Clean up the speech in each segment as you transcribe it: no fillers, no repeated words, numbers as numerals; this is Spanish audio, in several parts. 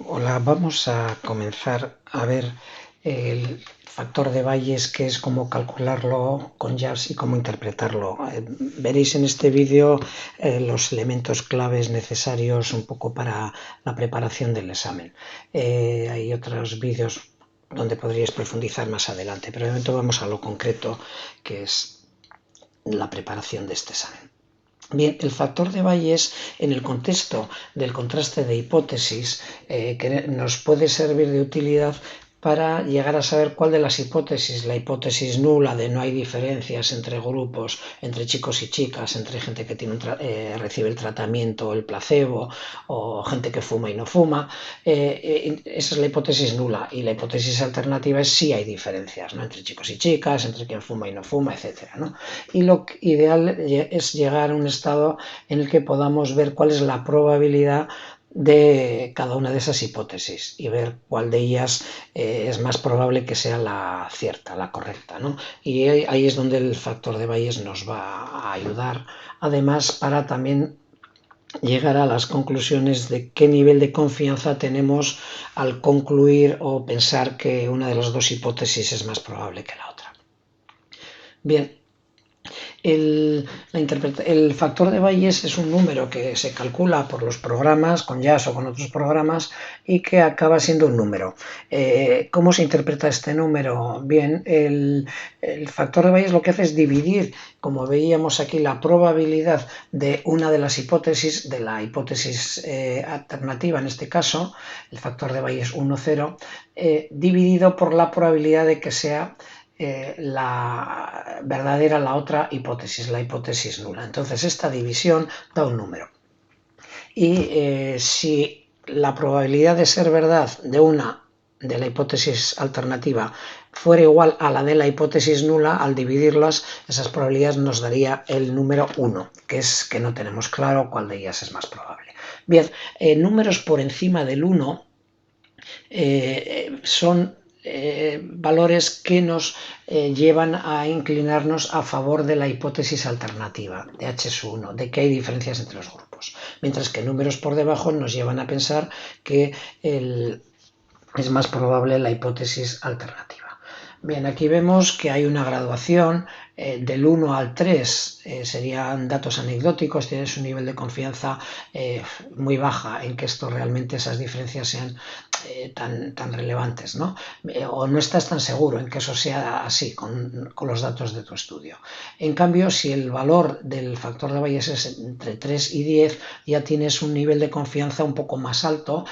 Hola, vamos a comenzar a ver el factor de Bayes, que es cómo calcularlo con JAS y cómo interpretarlo. Veréis en este vídeo los elementos claves necesarios un poco para la preparación del examen. Hay otros vídeos donde podríais profundizar más adelante, pero de momento vamos a lo concreto, que es la preparación de este examen. Bien, el factor de Bayes en el contexto del contraste de hipótesis que nos puede servir de utilidad para llegar a saber cuál de las hipótesis, la hipótesis nula de no hay diferencias entre grupos, entre chicos y chicas, entre gente que recibe el tratamiento, el placebo, o gente que fuma y no fuma, esa es la hipótesis nula, y la hipótesis alternativa es sí hay diferencias, ¿no? Entre chicos y chicas, entre quien fuma y no fuma, etc., ¿no? Y lo ideal es llegar a un estado en el que podamos ver cuál es la probabilidad de cada una de esas hipótesis y ver cuál de ellas es más probable que sea la cierta, la correcta, ¿no? Y ahí es donde el factor de Bayes nos va a ayudar, además, para también llegar a las conclusiones de qué nivel de confianza tenemos al concluir o pensar que una de las dos hipótesis es más probable que la otra. Bien. El factor de Bayes es un número que se calcula por los programas, con JAS o con otros programas, y que acaba siendo un número. ¿Cómo se interpreta este número? Bien, el factor de Bayes lo que hace es dividir, como veíamos aquí, la probabilidad de una de las hipótesis, de la hipótesis alternativa en este caso, el factor de Bayes 1, 0, dividido por la probabilidad de que sea la verdadera la otra hipótesis, la hipótesis nula. Entonces esta división da un número. Y si la probabilidad de ser verdad de la hipótesis alternativa fuera igual a la de la hipótesis nula, al dividirlas, esas probabilidades nos daría el número 1, que es que no tenemos claro cuál de ellas es más probable. Bien, números por encima del 1 son valores que nos llevan a inclinarnos a favor de la hipótesis alternativa de H1, de que hay diferencias entre los grupos, mientras que números por debajo nos llevan a pensar que es más probable la hipótesis alternativa. Bien, aquí vemos que hay una graduación del 1 al 3, serían datos anecdóticos, tienes un nivel de confianza muy baja en que esto realmente, esas diferencias sean tan relevantes, ¿no? O no estás tan seguro en que eso sea así con los datos de tu estudio. En cambio, si el valor del factor de Bayes es entre 3 y 10, ya tienes un nivel de confianza un poco más alto,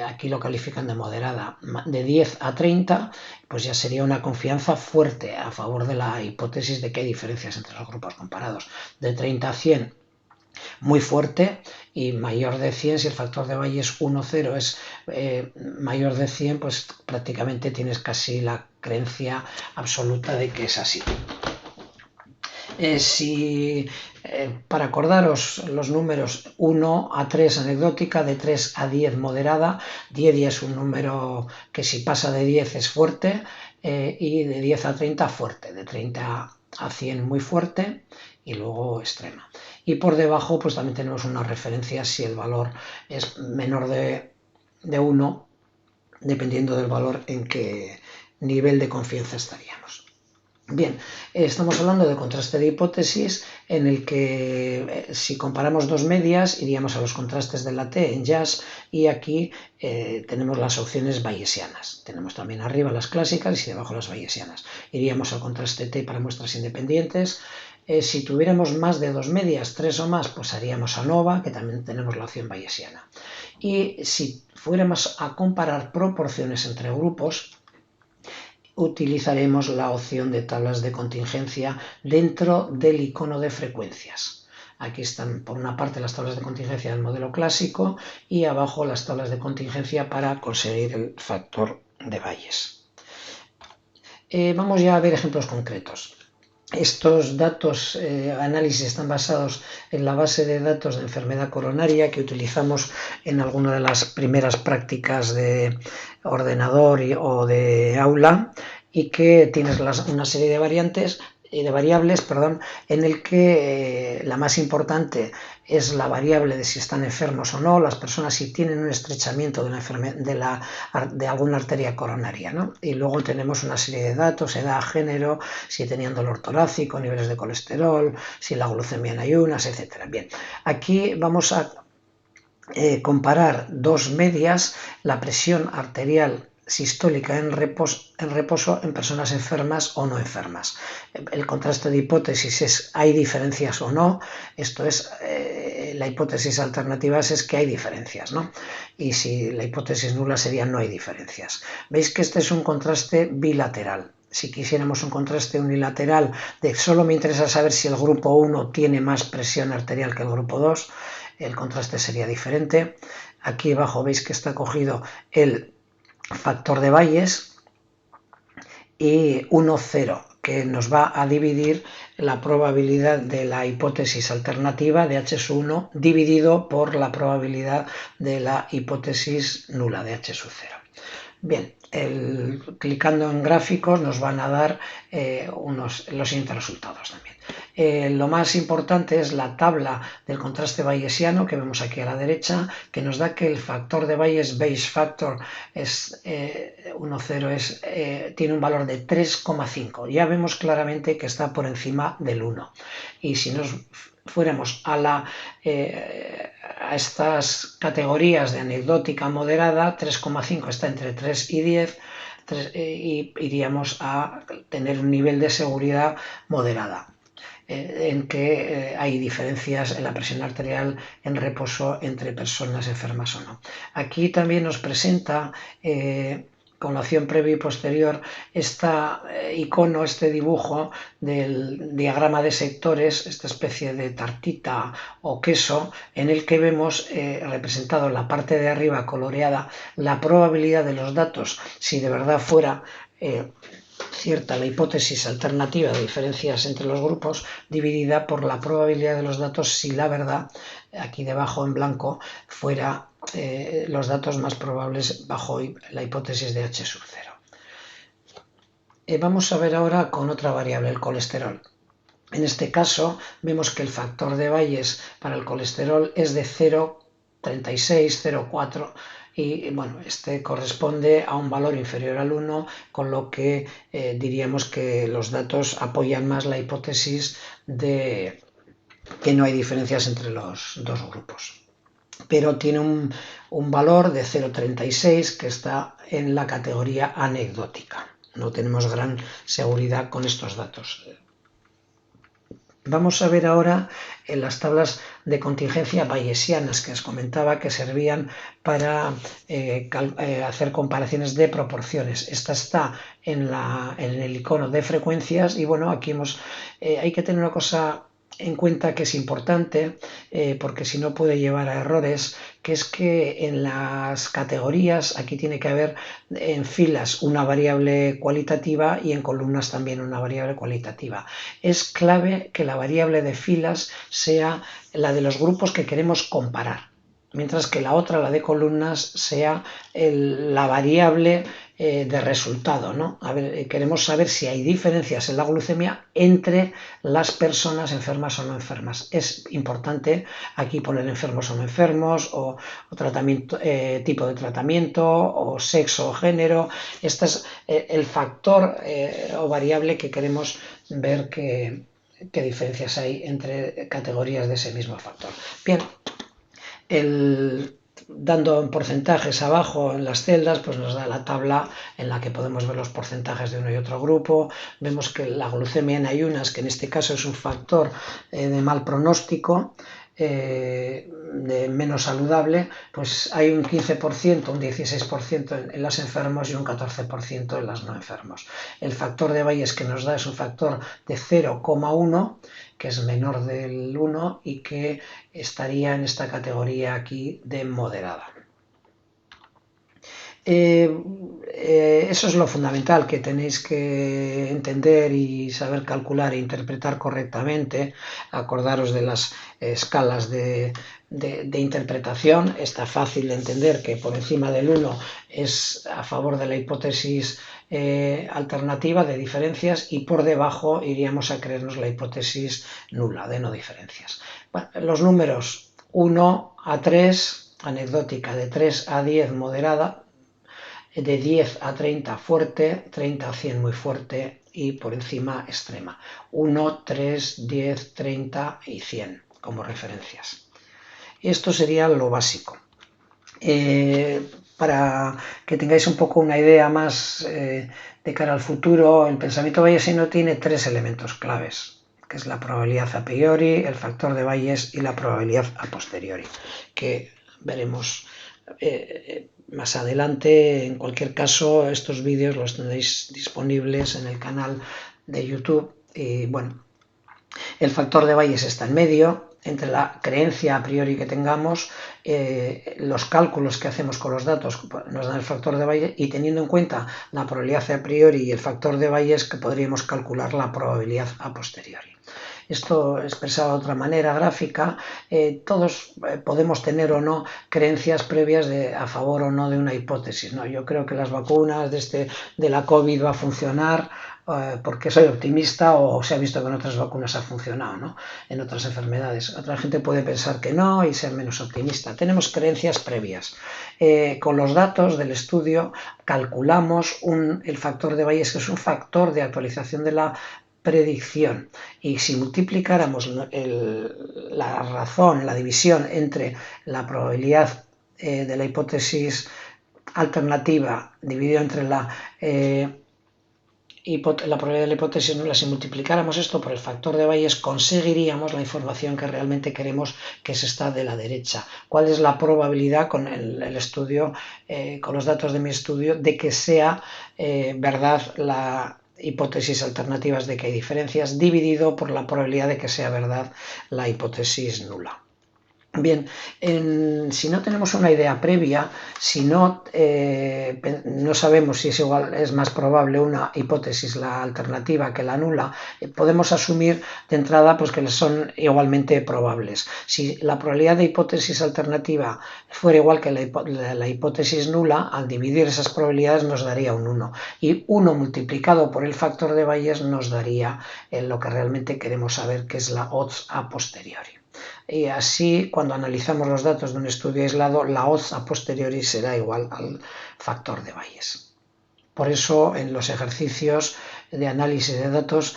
aquí lo califican de moderada, de 10 a 30, pues ya sería una confianza fuerte a favor de la hipótesis de que hay diferencias entre los grupos comparados. De 30 a 100, muy fuerte, y mayor de 100, si el factor de Bayes 1, 0 es mayor de 100, pues prácticamente tienes casi la creencia absoluta de que es así. Para acordaros los números 1 a 3 anecdótica, de 3 a 10 moderada, 10 ya es un número que si pasa de 10 es fuerte, y de 10 a 30 fuerte, de 30 a 100 muy fuerte y luego extrema. Y por debajo pues también tenemos una referencia si el valor es menor de 1, dependiendo del valor en qué nivel de confianza estaríamos. Bien, estamos hablando de contraste de hipótesis en el que si comparamos dos medias iríamos a los contrastes de la T en JAS, y aquí tenemos las opciones bayesianas. Tenemos también arriba las clásicas y debajo las bayesianas. Iríamos al contraste T para muestras independientes. Si tuviéramos más de dos medias, 3 o más, pues haríamos ANOVA, que también tenemos la opción bayesiana. Y si fuéramos a comparar proporciones entre grupos, utilizaremos la opción de tablas de contingencia dentro del icono de frecuencias. Aquí están por una parte las tablas de contingencia del modelo clásico y abajo las tablas de contingencia para conseguir el factor de Bayes. Vamos ya a ver ejemplos concretos. Estos datos, análisis, están basados en la base de datos de enfermedad coronaria que utilizamos en alguna de las primeras prácticas de ordenador o de aula, y que tienes una serie de variantes perdón, en el que la más importante es la variable de si están enfermos o no, las personas si tienen un estrechamiento de alguna arteria coronaria, ¿no? Y luego tenemos una serie de datos, edad, género, si tenían dolor torácico, niveles de colesterol, si la glucemia en ayunas, etc. Bien, aquí vamos a comparar dos medias, la presión arterial sistólica en reposo en personas enfermas o no enfermas. El contraste de hipótesis es ¿hay diferencias o no? Esto es, la hipótesis alternativa es que hay diferencias, ¿no? Y si la hipótesis nula sería no hay diferencias. Veis que este es un contraste bilateral. Si quisiéramos un contraste unilateral de solo me interesa saber si el grupo 1 tiene más presión arterial que el grupo 2, el contraste sería diferente. Aquí abajo veis que está cogido el factor de Bayes y 1, 0, que nos va a dividir la probabilidad de la hipótesis alternativa de H1 dividido por la probabilidad de la hipótesis nula de H0. Bien, clicando en gráficos nos van a dar los siguientes resultados también. Lo más importante es la tabla del contraste bayesiano que vemos aquí a la derecha, que nos da que el factor de Bayes, Bayes factor, es 1,0, tiene un valor de 3,5. Ya vemos claramente que está por encima del 1. Y si nos fuéramos a estas categorías de anecdótica moderada, 3,5 está entre 3 y 10, y iríamos a tener un nivel de seguridad moderada, en que hay diferencias en la presión arterial en reposo entre personas enfermas o no. Aquí también nos presenta con la opción previa y posterior este icono, este dibujo del diagrama de sectores, esta especie de tartita o queso, en el que vemos representado en la parte de arriba coloreada la probabilidad de los datos, si de verdad fuera cierta la hipótesis alternativa de diferencias entre los grupos, dividida por la probabilidad de los datos si la verdad, aquí debajo en blanco, fuera los datos más probables bajo la hipótesis de H sub 0. Vamos a ver ahora con otra variable, el colesterol. En este caso vemos que el factor de Bayes para el colesterol es de 0,36, 0,4, y bueno, este corresponde a un valor inferior al 1, con lo que diríamos que los datos apoyan más la hipótesis de que no hay diferencias entre los dos grupos. Pero tiene un valor de 0,36 que está en la categoría anecdótica. No tenemos gran seguridad con estos datos. Vamos a ver ahora en las tablas de contingencia bayesianas que os comentaba que servían para hacer comparaciones de proporciones. Esta está en el icono de frecuencias y bueno, aquí hay que tener una cosa en cuenta que es importante, porque si no puede llevar a errores, que es que en las categorías aquí tiene que haber en filas una variable cualitativa y en columnas también una variable cualitativa. Es clave que la variable de filas sea la de los grupos que queremos comparar, mientras que la otra, la de columnas, sea la variable de resultado, ¿no? Queremos saber si hay diferencias en la glucemia entre las personas enfermas o no enfermas. Es importante aquí poner enfermos o no enfermos, o tratamiento, tipo de tratamiento, o sexo o género. Este es el factor o variable que queremos ver qué diferencias hay entre categorías de ese mismo factor. Bien, dando en porcentajes abajo en las celdas, pues nos da la tabla en la que podemos ver los porcentajes de uno y otro grupo. Vemos que la glucemia en ayunas, que en este caso es un factor de mal pronóstico, de menos saludable, pues hay un 15%, un 16% en los enfermos y un 14% en los no enfermos. El factor de Bayes que nos da es un factor de 0,1, que es menor del 1 y que estaría en esta categoría aquí de moderada. Eso es lo fundamental que tenéis que entender y saber calcular e interpretar correctamente. Acordaros de las escalas de interpretación. Está fácil de entender que por encima del 1 es a favor de la hipótesis alternativa de diferencias y por debajo iríamos a creernos la hipótesis nula de no diferencias. Bueno, los números 1 a 3, anecdótica, de 3 a 10 moderada, de 10 a 30 fuerte, 30 a 100 muy fuerte y por encima extrema. 1, 3, 10, 30 y 100 como referencias. Esto sería lo básico. Para que tengáis un poco una idea más de cara al futuro, el pensamiento bayesiano tiene 3 elementos claves, que es la probabilidad a priori, el factor de Bayes y la probabilidad a posteriori, que veremos más adelante. En cualquier caso, estos vídeos los tendréis disponibles en el canal de YouTube. Y bueno, el factor de Bayes está en medio, entre la creencia a priori que tengamos, los cálculos que hacemos con los datos nos dan el factor de Bayes, y teniendo en cuenta la probabilidad a priori y el factor de Bayes, que podríamos calcular la probabilidad a posteriori. Esto expresado de otra manera gráfica, todos podemos tener o no creencias previas a favor o no de una hipótesis, ¿no? Yo creo que las vacunas de la COVID va a funcionar porque soy optimista, o se ha visto que en otras vacunas ha funcionado, ¿no? En otras enfermedades. Otra gente puede pensar que no y ser menos optimista. Tenemos creencias previas. Con los datos del estudio calculamos el factor de Bayes, que es un factor de actualización de la predicción, y si multiplicáramos la razón, la división entre la probabilidad de la hipótesis alternativa dividido entre la probabilidad de la hipótesis nula, si multiplicáramos esto por el factor de Bayes, conseguiríamos la información que realmente queremos, que es esta de la derecha. ¿Cuál es la probabilidad con el estudio, con los datos de mi estudio, de que sea verdad la hipótesis alternativas de que hay diferencias, dividido por la probabilidad de que sea verdad la hipótesis nula? Bien, si no tenemos una idea previa, si no sabemos si es más probable una hipótesis, la alternativa, que la nula, podemos asumir de entrada pues que son igualmente probables. Si la probabilidad de hipótesis alternativa fuera igual que la hipótesis nula, al dividir esas probabilidades nos daría un 1. Y 1 multiplicado por el factor de Bayes nos daría lo que realmente queremos saber, que es la odds a posteriori. Y así, cuando analizamos los datos de un estudio aislado, la odds a posteriori será igual al factor de Bayes. Por eso, en los ejercicios de análisis de datos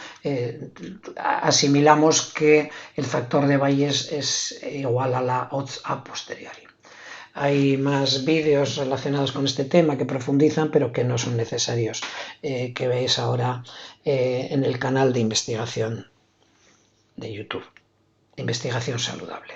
asimilamos que el factor de Bayes es igual a la odds a posteriori. Hay más vídeos relacionados con este tema que profundizan, pero que no son necesarios, que veis ahora en el canal de investigación de YouTube. Investigación saludable.